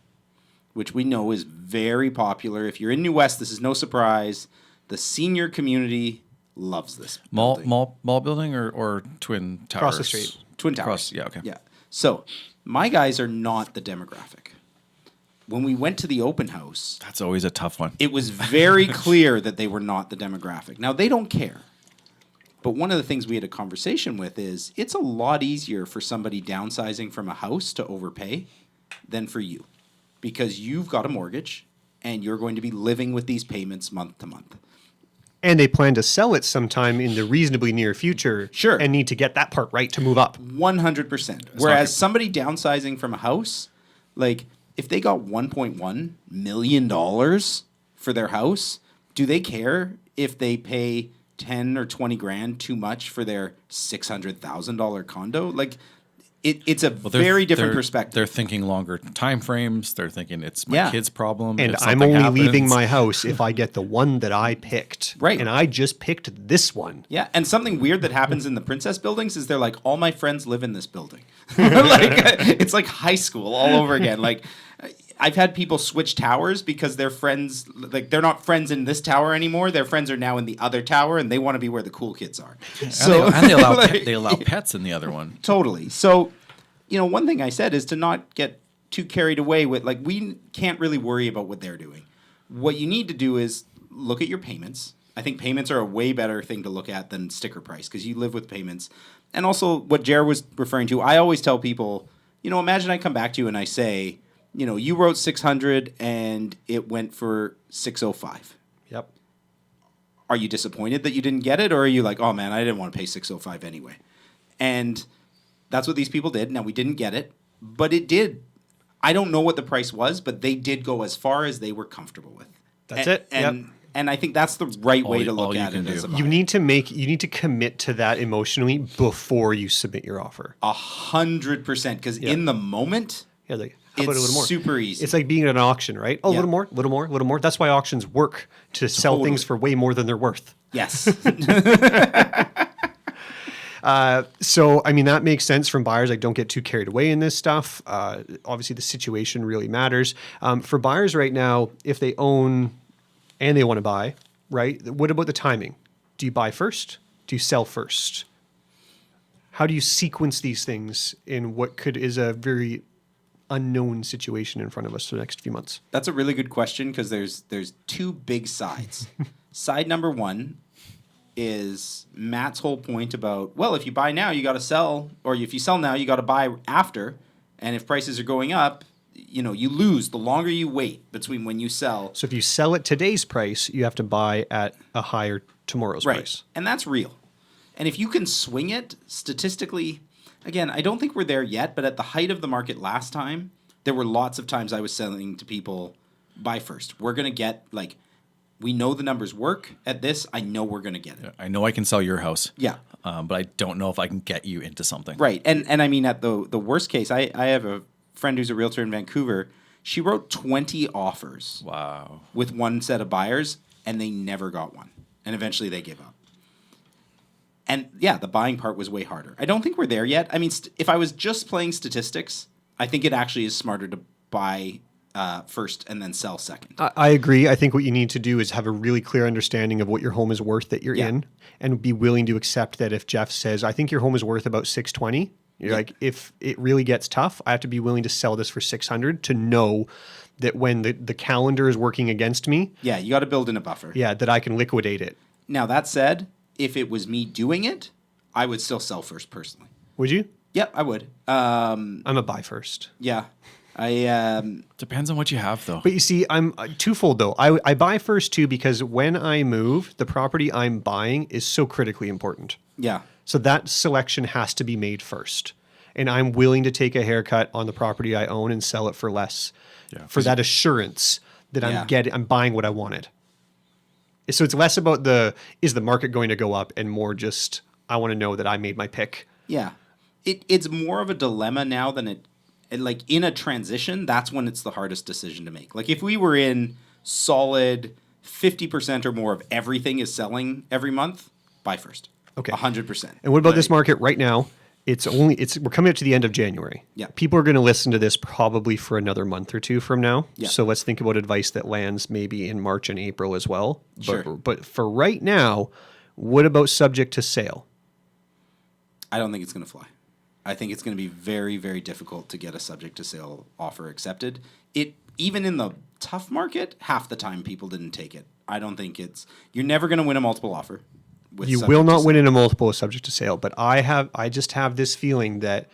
which we know is very popular. If you're in New West, this is no surprise. The senior community loves this building. Mall building or Twin Towers? Across the street. Twin Towers. Yeah, okay. Yeah. So my guys are not the demographic. When we went to the open house, That's always a tough one. it was very clear that they were not the demographic. Now, they don't care. But one of the things we had a conversation with is it's a lot easier for somebody downsizing from a house to overpay than for you, because you've got a mortgage and you're going to be living with these payments month to month. And they plan to sell it sometime in the reasonably near future. Sure. And need to get that part right to move up. 100%. Whereas somebody downsizing from a house, like if they got $1.1 million for their house, do they care if they pay 10 or 20 grand too much for their $600,000 condo? Like it's a very different perspective. They're thinking longer time frames. They're thinking it's my kid's problem. And if I'm something only leaving happens. my house if I get the one that I picked. Right. And I just picked this one. Yeah, and something weird that happens in the Princess buildings is they're like, all my friends live in this building. It's like high school all over again. Like, I've had people switch towers because their friends, like, they're not friends in this tower anymore. Their friends are now in the other tower, and they want to be where the cool kids are. And they allow they allow pets in the other one. Totally. So, one thing I said is to not get too carried away with, like, we can't really worry about what they're doing. What you need to do is look at your payments. I think payments are a way better thing to look at than sticker price because you live with payments. And also what Jared was referring to, I always tell people, imagine I come back to you and I say, you wrote 600 and it went for 605. Yep. Are you disappointed that you didn't get it? Or are you like, oh man, I didn't want to pay 605 anyway? And that's what these people did. Now, we didn't get it, but it did. I don't know what the price was, but they did go as far as they were comfortable with. That's it. And I think that's the right way to look at it as a buyer. You need to commit to that emotionally before you submit your offer. 100%, because in the moment, how about a little more? Super easy. It's like being at an auction, right? Oh, a little more, little more, little more. That's why auctions work, to sell things for way more than they're worth. Yes. So, I mean, that makes sense from buyers. Like, don't get too carried away in this stuff. Obviously, the situation really matters. For buyers right now, if they own and they want to buy, right? What about the timing? Do you buy first? Do you sell first? How do you sequence these things in what is a very unknown situation in front of us for the next few months? That's a really good question because there's two big sides. Side number one is Matt's whole point about, well, if you buy now, you got to sell, or if you sell now, you got to buy after. And if prices are going up, you lose the longer you wait between when you sell. So if you sell at today's price, you have to buy at a higher tomorrow's price. And that's real. And if you can swing it statistically, again, I don't think we're there yet, but at the height of the market last time, there were lots of times I was selling to people, buy first. We're going to get, like, we know the numbers work at this. I know we're going to get it. I know I can sell your house. Yeah. But I don't know if I can get you into something. Right. And I mean, at the worst case, I have a friend who's a realtor in Vancouver. She wrote 20 offers. Wow. With one set of buyers, and they never got one. And eventually they gave up. And yeah, the buying part was way harder. I don't think we're there yet. I mean, if I was just playing statistics, I think it actually is smarter to buy first and then sell second. I agree. I think what you need to do is have a really clear understanding of what your home is worth that you're in, and be willing to accept that if Jeff says, I think your home is worth about 620, you're like, if it really gets tough, I have to be willing to sell this for 600 to know that when the calendar is working against me. Yeah, you got to build in a buffer. Yeah, that I can liquidate it. Now, that said, if it was me doing it, I would still sell first personally. Would you? Yep, I would. I'm a buy first. Yeah. I Depends on what you have, though. But you see, I'm twofold, though. I buy first, too, because when I move, the property I'm buying is so critically important. Yeah. So that selection has to be made first. And I'm willing to take a haircut on the property I own and sell it for less for that assurance that I'm buying what I wanted. So it's less about is the market going to go up, and more just, I want to know that I made my pick. Yeah. It's more of a dilemma now than it like in a transition, that's when it's the hardest decision to make. Like if we were in solid 50% or more of everything is selling every month, buy first. Okay. 100%. And what about this market right now? We're coming up to the end of January. Yeah. People are going to listen to this probably for another month or two from now. Yeah. So let's think about advice that lands maybe in March and April as well. Sure. But for right now, what about subject to sale? I don't think it's going to fly. I think it's going to be very, very difficult to get a subject to sale offer accepted. Even in the tough market, half the time people didn't take it. I don't think you're never going to win a multiple offer. You will not win in a multiple subject to sale, but I just have this feeling that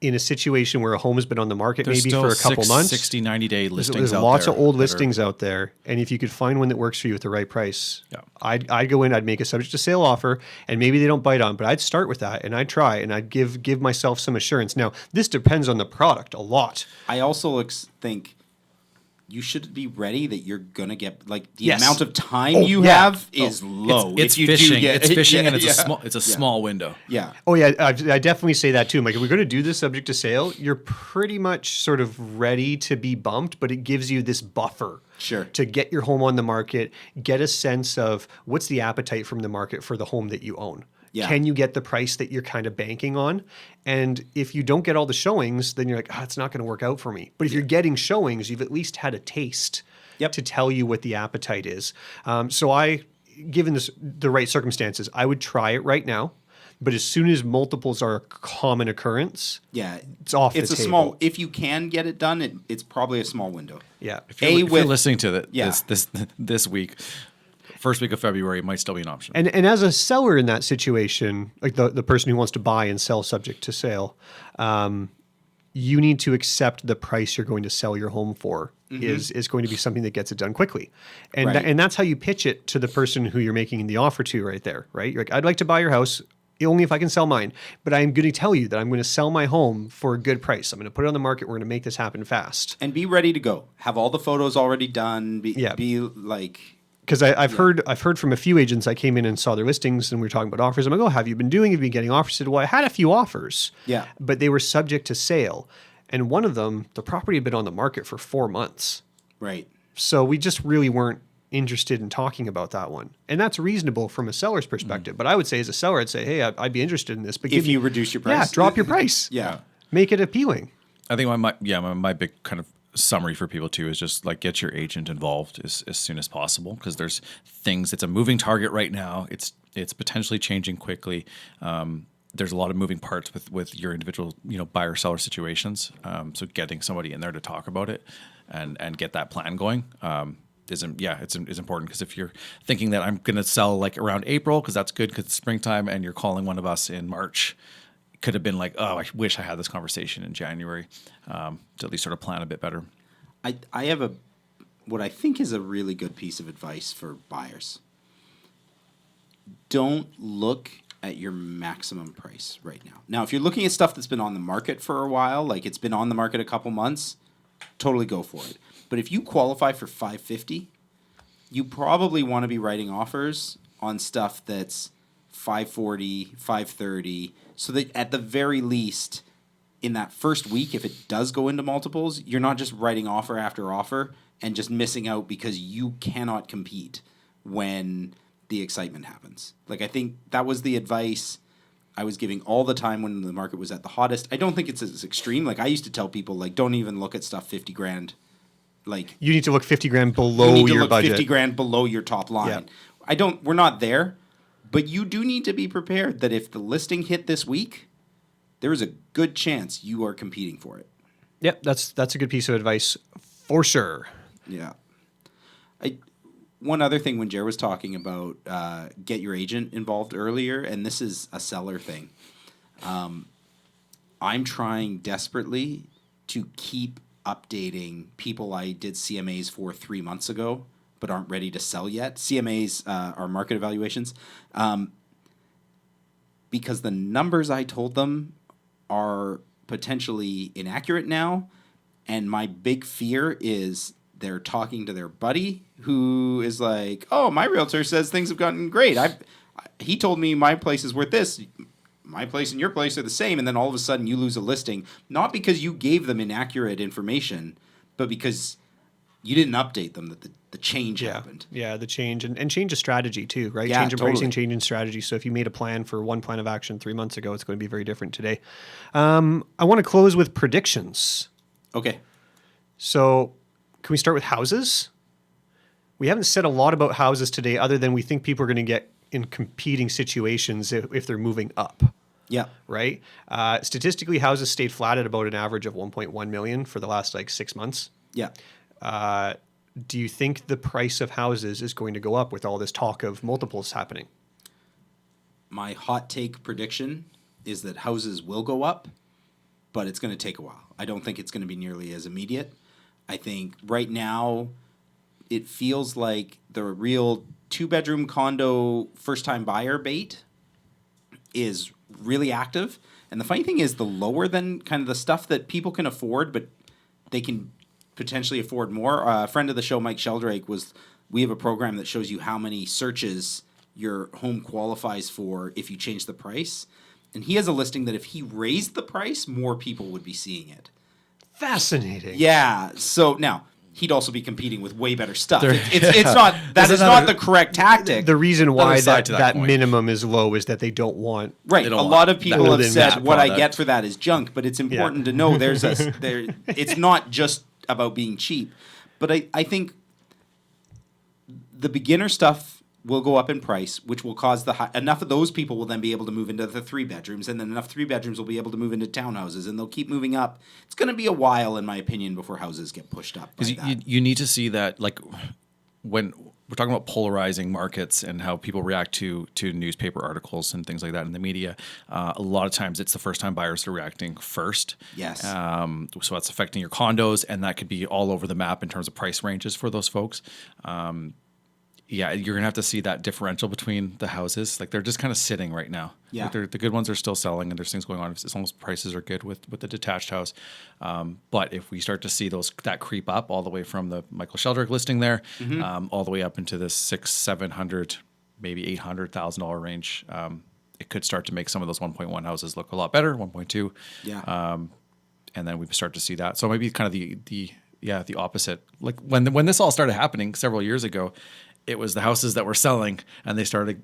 in a situation where a home has been on the market maybe for a couple months, 60, 90-day listings there's out lots there of old listings out there, and if you could find one that works for you at the right price, I'd go in, I'd make a subject to sale offer, and maybe they don't bite on, but I'd start with that, and I'd try, and I'd give myself some assurance. Now, this depends on the product a lot. I also think you should be ready that you're gonna get like the Yes. amount of time you have is low. It's if you do fishing. get- It's fishing, yeah, and yeah. it's a small window. Yeah. Oh yeah, I definitely say that too. Like if we're going to do this subject to sale, you're pretty much sort of ready to be bumped, but it gives you this buffer. Sure. To get your home on the market, get a sense of what's the appetite from the market for the home that you own. Yeah. Can you get the price that you're kind of banking on? And if you don't get all the showings, then you're like, it's not going to work out for me. But if you're getting showings, you've at least had a taste to tell you what the appetite is. So given the right circumstances, I would try it right now. But as soon as multiples are a common occurrence, it's off the table. If you can get it done, it's probably a small window. Yeah. If you're listening to this week, first week of February, it might still be an option. And as a seller in that situation, like the person who wants to buy and sell subject to sale, you need to accept the price you're going to sell your home for is going to be something that gets it done quickly. And Right. and that's how you pitch it to the person who you're making the offer to right there, right? You're like, I'd like to buy your house only if I can sell mine, but I'm going to tell you that I'm going to sell my home for a good price. I'm going to put it on the market. We're going to make this happen fast. And be ready to go. Have all the photos already done. Be like... Because I've heard from a few agents. I came in and saw their listings, and we were talking about offers. I'm like, have you been getting offers? I said, well, I had a few offers. Yeah. But they were subject to sale. And one of them, the property had been on the market for 4 months. Right. So we just really weren't interested in talking about that one. And that's reasonable from a seller's perspective. But I would say as a seller, I'd say, hey, I'd be interested in this. But If you reduce your price. Yeah, drop your price. Yeah. Make it appealing. I think my big kind of summary for people too is just like get your agent involved as soon as possible, because there's things. It's a moving target right now. It's potentially changing quickly. There's a lot of moving parts with your individual buyer seller situations. So getting somebody in there to talk about it and get that plan going is important, because if you're thinking that I'm going to sell like around April because that's good because it's springtime, and you're calling one of us in March, could have been like, I wish I had this conversation in January to at least sort of plan a bit better. I have what I think is a really good piece of advice for buyers. Don't look at your maximum price right now. Now, if you're looking at stuff that's been on the market for a while, like it's been on the market a couple months, totally go for it. But if you qualify for $550, you probably want to be writing offers on stuff that's $540, $530, so that at the very least, in that first week, if it does go into multiples, you're not just writing offer after offer and just missing out because you cannot compete when the excitement happens. Like, I think that was the advice I was giving all the time when the market was at the hottest. I don't think it's as extreme. Like, I used to tell people, like, don't even look at stuff 50 grand. Like, You need to look 50 grand below you need to your look budget. 50 grand below your top line. Yeah. We're not there, but you do need to be prepared that if the listing hit this week, there is a good chance you are competing for it. Yep, that's a good piece of advice for sure. Yeah. One other thing when Jer was talking about get your agent involved earlier, and this is a seller thing. I'm trying desperately to keep updating people I did CMAs for 3 months ago, but aren't ready to sell yet. CMAs are market evaluations. Because the numbers I told them are potentially inaccurate now, and my big fear is they're talking to their buddy who is like, "Oh, my realtor says things have gotten great. He told me my place is worth this. My place and your place are the same," and then all of a sudden you lose a listing, not because you gave them inaccurate information, but because you didn't update them that the change happened. Yeah, the change and change of strategy too, right? Yeah, Change in totally. pricing, change in strategy. So if you made a plan for one plan of action 3 months ago, it's going to be very different today. I want to close with predictions. Okay. So can we start with houses? We haven't said a lot about houses today other than we think people are going to get in competing situations if they're moving up. Yeah. Right? Statistically, houses stayed flat at about an average of 1.1 million for the last 6 months. Yeah. Do you think the price of houses is going to go up with all this talk of multiples happening? My hot take prediction is that houses will go up, but it's going to take a while. I don't think it's going to be nearly as immediate. I think right now it feels like the real 2-bedroom condo first-time buyer bait is really active. And the funny thing is the lower than kind of the stuff that people can afford, but they can potentially afford more. A friend of the show, Mike Sheldrake, we have a program that shows you how many searches your home qualifies for if you change the price. And he has a listing that if he raised the price, more people would be seeing it. Fascinating. Yeah. So now he'd also be competing with way better stuff. It's not that is not the correct tactic. The reason why side to that point. minimum is low is that they don't want Right. They A don't lot want of people that have golden said map what I product. get for that is junk, but it's important to know it's not just about being cheap. But I think the beginner stuff will go up in price, which will cause enough of those people will then be able to move into the 3 bedrooms, and then enough 3 bedrooms will be able to move into townhouses, and they'll keep moving up. It's going to be a while, in my opinion, before houses get pushed up. By that. You need to see that, like, when we're talking about polarizing markets and how people react to newspaper articles and things like that in the media, a lot of times it's the first-time buyers that are reacting first. Yes. So that's affecting your condos, and that could be all over the map in terms of price ranges for those folks. Yeah, you're gonna have to see that differential between the houses. Like, they're just kind of sitting right now. Yeah. Like, the good ones are still selling, and there's things going on. It's almost prices are good with the detached house. But if we start to see that creep up all the way from the Michael Sheldrake listing there, all the way up into the $600,000-$700,000, maybe $800,000 range, it could start to make some of those 1.1 houses look a lot better. 1.2. Yeah. And then we start to see that. So maybe kind of the opposite. Like when this all started happening several years ago, it was the houses that were selling, and they started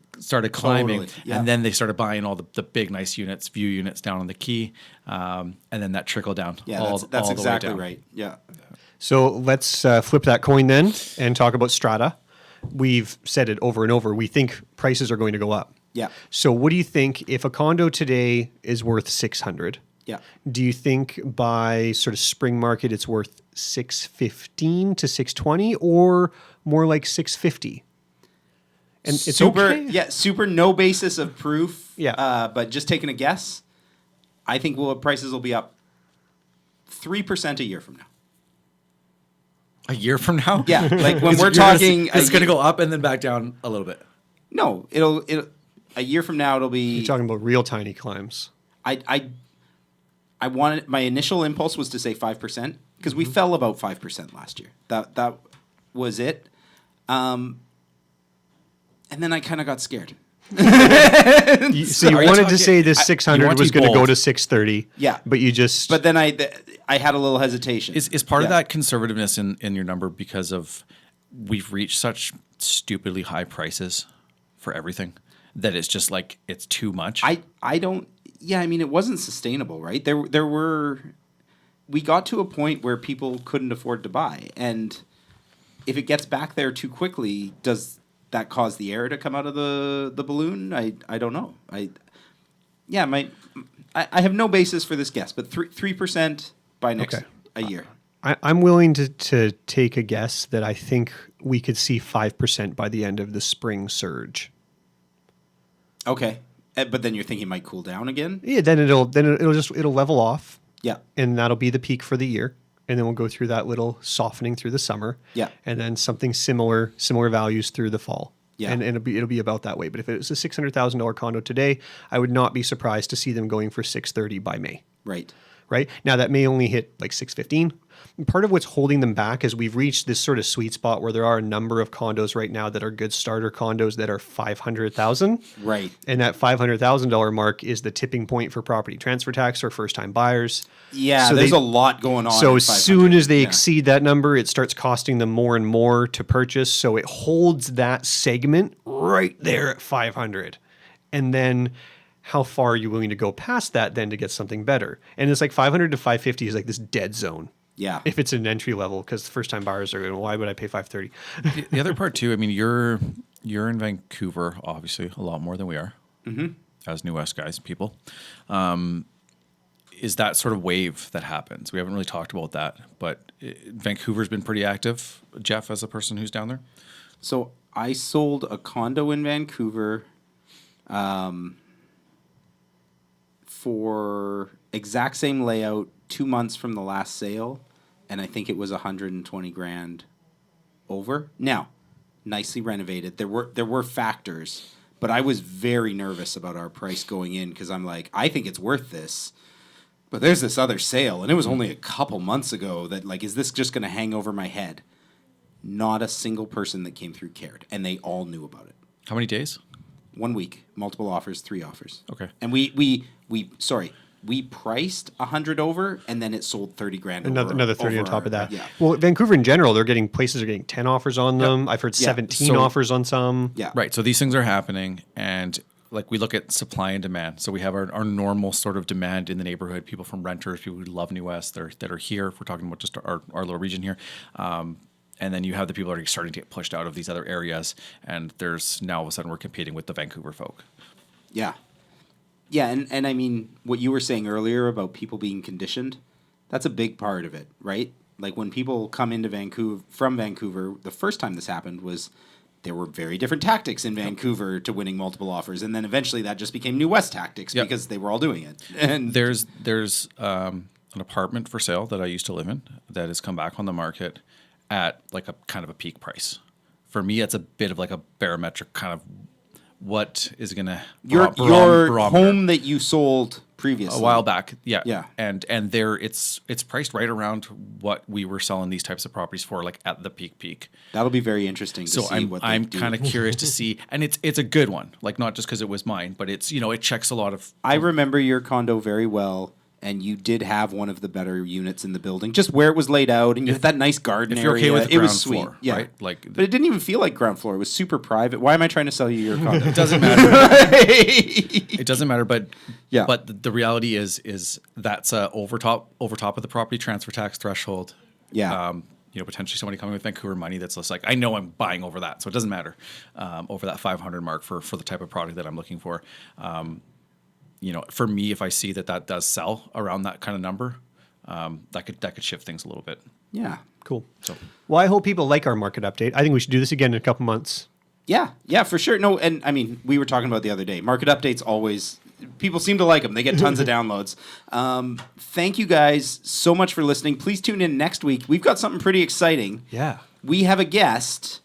climbing, Totally, yeah. and then they started buying all the big nice units, view units down on the quay, and then that trickled down. Yeah, all that's the way exactly down. right. Yeah. So let's flip that coin then and talk about strata. We've said it over and over. We think prices are going to go up. Yeah. So what do you think if a condo today is worth 600? Yeah. Do you think by sort of spring market it's worth 615 to 620 or more like 650? And it's super, okay. yeah, super no basis of proof. Yeah. But just taking a guess, I think prices will be up 3% a year from now. A year from now? Yeah, like when we're You're gonna talking, see- it's going to go up and then back down a little bit. No, it'll a year from now it'll be. You're talking about real tiny climbs. I wanted, my initial impulse was to say 5% because we fell about 5% last year. That was it. And then I kind of got scared. So you wanted to say this you 600 want to was be going to go bold. to 630. Yeah. But you just. But then I had a little hesitation. Is part of Yeah. that conservativeness in your number because of we've reached such stupidly high prices for everything that it's just like it's too much. I don't. Yeah, I mean, it wasn't sustainable, right? There were. We got to a point where people couldn't afford to buy, and if it gets back there too quickly, does that cause the air to come out of the balloon? I don't know. I have no basis for this guess, but 3% by next a year. I'm willing to take a guess that I think we could see 5% by the end of the spring surge. Okay, but then you're thinking it might cool down again. Yeah, then it'll level off. Yeah, and that'll be the peak for the year, and then we'll go through that little softening through the summer. Yeah, and then something similar values through the fall. Yeah, and it'll be about that way. But if it was a $600,000 condo today, I would not be surprised to see them going for $630 by May. Right now, that may only hit like $615. Part of what's holding them back is we've reached this sort of sweet spot where there are a number of condos right now that are good starter condos that are $500,000. Right. And that $500,000 mark is the tipping point for property transfer tax or first-time buyers. Yeah, so there's a lot going on. So as soon as they exceed that number, it starts costing them more and more to purchase. So it holds that segment right there at 500. And then how far are you willing to go past that then to get something better? And it's like 500 to 550 is like this dead zone. Yeah. If it's an entry level, because first time buyers are going, why would I pay $530? The other part too, I mean, you're in Vancouver, obviously, a lot more than we are, as New West guys, people. Is that sort of wave that happens? We haven't really talked about that, but Vancouver's been pretty active. Jeff, as a person who's down there? So I sold a condo in Vancouver for exact same layout 2 months from the last sale, and I think it was $120,000 over. Now, nicely renovated. There were factors, but I was very nervous about our price going in because I'm like, I think it's worth this. But there's this other sale, and it was only a couple months ago that, like, is this just going to hang over my head? Not a single person that came through cared, and they all knew about it. How many days? 1 week, multiple offers, 3 offers. Okay. And we priced 100 over, and then it sold $30,000. Another 30 on top of that. Yeah. Well, Vancouver in general, places are getting 10 offers on them. Yep. I've heard 17 offers on some. Yeah. Right. So these things are happening, and like we look at supply and demand. So we have our normal sort of demand in the neighborhood, people from renters, people who love New West that are here, if we're talking about just our little region here. And then you have the people that are starting to get pushed out of these other areas, and there's now all of a sudden we're competing with the Vancouver folk. Yeah. Yeah, and I mean, what you were saying earlier about people being conditioned, that's a big part of it, right? Like when people come into from Vancouver, the first time this happened was there were very different tactics in Vancouver to winning multiple offers, and then eventually that just became New West tactics because they were all doing it. And there's an apartment for sale that I used to live in that has come back on the market at like a kind of a peak price. For me, it's a bit of like a barometric kind of what is going to your home that you sold previously a while back. Yeah. And there it's priced right around what we were selling these types of properties for, like at the peak. That'll be very interesting to see what I'm kind of curious to see, and it's a good one, like not just because it was mine, but it's, it checks a lot of. I remember your condo very well. And you did have one of the better units in the building, just where it was laid out, and you had that nice garden area. If you're okay with it was ground sweet, floor, yeah. right? But it didn't even feel like ground floor. It was super private. Why am I trying to sell you your condo? It doesn't matter. It doesn't matter, but yeah. But the reality is that's over top of the property transfer tax threshold. Yeah. Potentially somebody coming with Vancouver money that's just like, I know I'm buying over that, so it doesn't matter over that 500 mark for the type of product that I'm looking for. For me, if I see that does sell around that kind of number, that could shift things a little bit. Yeah. Cool. So, well, I hope people like our market update. I think we should do this again in a couple months. Yeah, for sure. No, and I mean, we were talking about the other day. Market updates always, people seem to like them. They get tons of downloads. Thank you guys so much for listening. Please tune in next week. We've got something pretty exciting. Yeah. We have a guest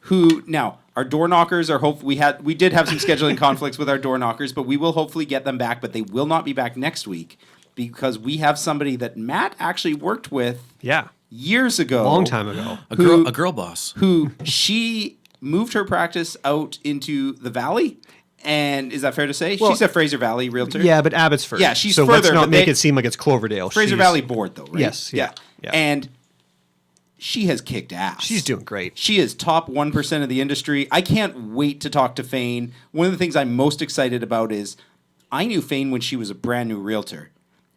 who now. Our door knockers are we did have some scheduling conflicts with our door knockers, but we will hopefully get them back, but they will not be back next week because we have somebody that Matt actually worked with years ago. Long time ago. A girl boss. Who she moved her practice out into the valley. And is that fair to say? Well, she's a Fraser Valley realtor. Yeah, but Abbotsford. Yeah, she's so further. So let's not make it seem like it's Cloverdale. Fraser Valley board though, right? Yes. Yeah. And she has kicked ass. She's doing great. She is top 1% of the industry. I can't wait to talk to Fane. One of the things I'm most excited about is I knew Fane when she was a brand new realtor.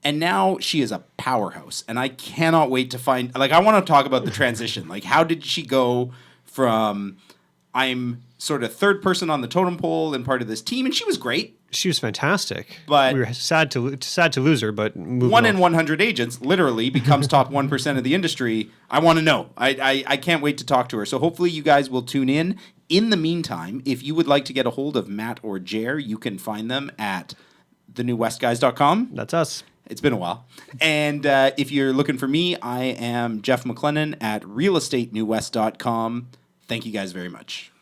And now she is a powerhouse. And I cannot wait to find, like, I want to talk about the transition. Like, how did she go from I'm sort of third person on the totem pole and part of this team, and she was great. She was fantastic. But we were sad to lose her, but moving 1 on. in 100 agents literally becomes top 1% of the industry. I want to know. I can't wait to talk to her. So hopefully you guys will tune in. In the meantime, if you would like to get a hold of Matt or Jer, you can find them at thenewwestguys.com. That's us. It's been a while. And if you're looking for me, I am Jeff McLennan at realestatennewwest.com. Thank you guys very much.